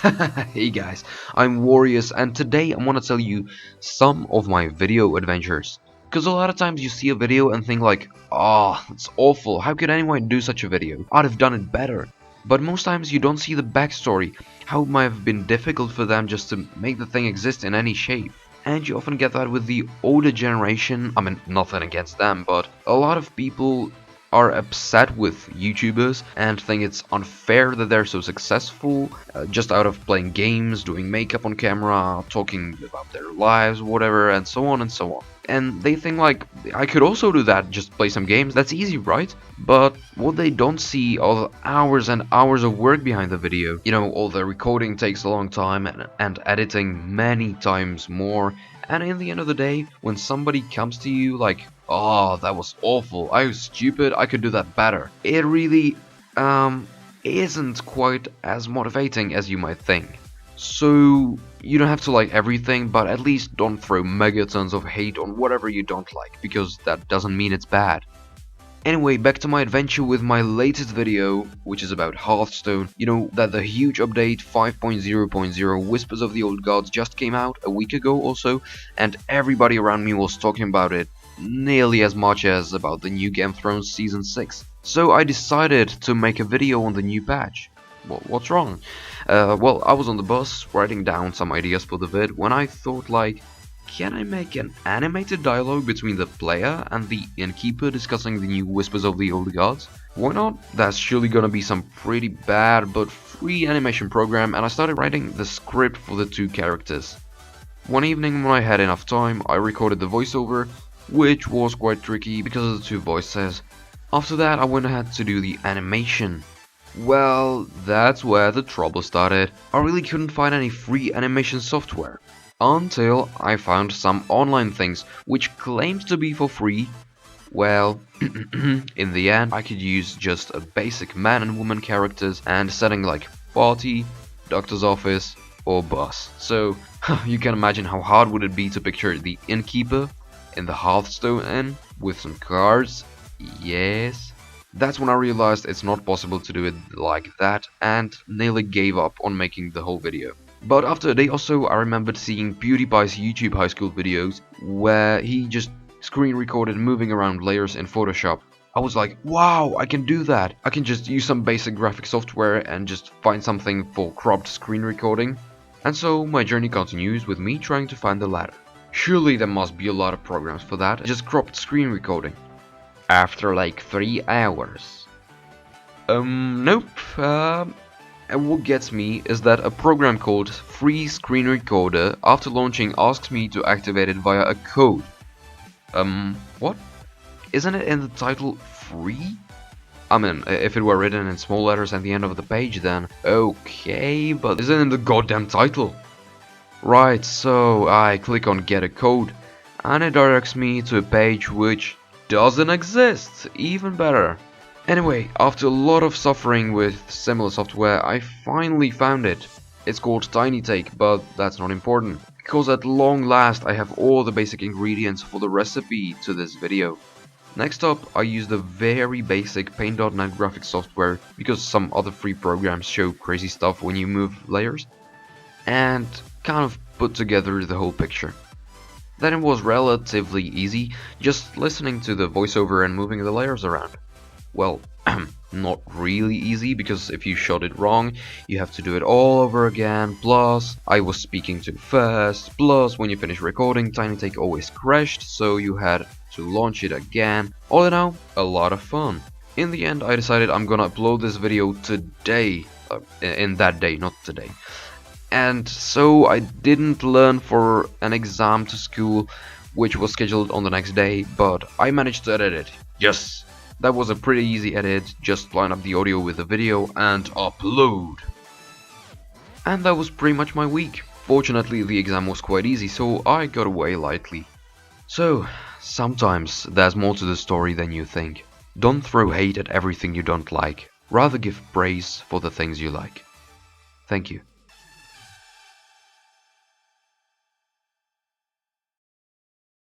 Hey guys, I'm Warious and today I want to tell you some of my video adventures. Because a lot of times you see a video and think like, oh, it's awful, how could anyone do such a video? I'd have done it better. But most times you don't see the backstory, how it might have been difficult for them just to make the thing exist in any shape. And you often get that with the older generation. I mean, nothing against them, but a lot of people are upset with YouTubers and think it's unfair that they're so successful just out of playing games, doing makeup on camera, talking about their lives, whatever, and so on and so on. And they think like, I could also do that, just play some games, that's easy, right? But what they don't see are the hours and hours of work behind the video. You know, all the recording takes a long time and editing many times more. And in the end of the day, when somebody comes to you like, oh, that was awful, I was stupid, I could do that better, it really, isn't quite as motivating as you might think. So, you don't have to like everything, but at least don't throw megatons of hate on whatever you don't like, because that doesn't mean it's bad. Anyway, back to my adventure with my latest video, which is about Hearthstone. You know that the huge update 5.0.0 Whispers of the Old Gods just came out a week ago or so, and everybody around me was talking about it nearly as much as about the new Game of Thrones Season 6. So I decided to make a video on the new patch. What's wrong? Well, I was on the bus writing down some ideas for the vid when I thought like, can I make an animated dialogue between the player and the innkeeper discussing the new Whispers of the Old Gods? Why not? That's surely gonna be some pretty bad but free animation program, and I started writing the script for the two characters. One evening when I had enough time, I recorded the voiceover, which was quite tricky because of the two voices. After that, I went ahead to do the animation. Well, that's where the trouble started. I really couldn't find any free animation software. Until I found some online things which claimed to be for free. Well, in the end I could use just a basic man and woman characters and setting like party, doctor's office or bus. So you can imagine how hard would it be to picture the innkeeper in the Hearthstone inn with some cards. Yes. That's when I realized it's not possible to do it like that and nearly gave up on making the whole video. But after a day or so, I remembered seeing PewDiePie's YouTube high school videos where he just screen recorded moving around layers in Photoshop. I was like, wow, I can do that. I can just use some basic graphic software and just find something for cropped screen recording. And so my journey continues with me trying to find the ladder. Surely there must be a lot of programs for that, just cropped screen recording. After like 3 hours. Nope. And what gets me is that a program called Free Screen Recorder after launching asks me to activate it via a code. What? Isn't it in the title free? I mean, if it were written in small letters at the end of the page then okay, but isn't it in the goddamn title? Right, so I click on get a code and it directs me to a page which doesn't exist, even better. Anyway, after a lot of suffering with similar software, I finally found it. It's called TinyTake, but that's not important, because at long last I have all the basic ingredients for the recipe to this video. Next up, I used the very basic Paint.net graphics software, because some other free programs show crazy stuff when you move layers, and kind of put together the whole picture. Then it was relatively easy, just listening to the voiceover and moving the layers around. Well, not really easy, because if you shot it wrong, you have to do it all over again, plus I was speaking too fast, plus when you finish recording, TinyTake always crashed, so you had to launch it again. All in all, a lot of fun. In the end, I decided I'm gonna upload this video today, in that day, not today. And so I didn't learn for an exam to school, which was scheduled on the next day, but I managed to edit it. Yes! That was a pretty easy edit, just line up the audio with the video and upload. And that was pretty much my week. Fortunately the exam was quite easy, so I got away lightly. So, sometimes there's more to the story than you think. Don't throw hate at everything you don't like, rather give praise for the things you like. Thank you.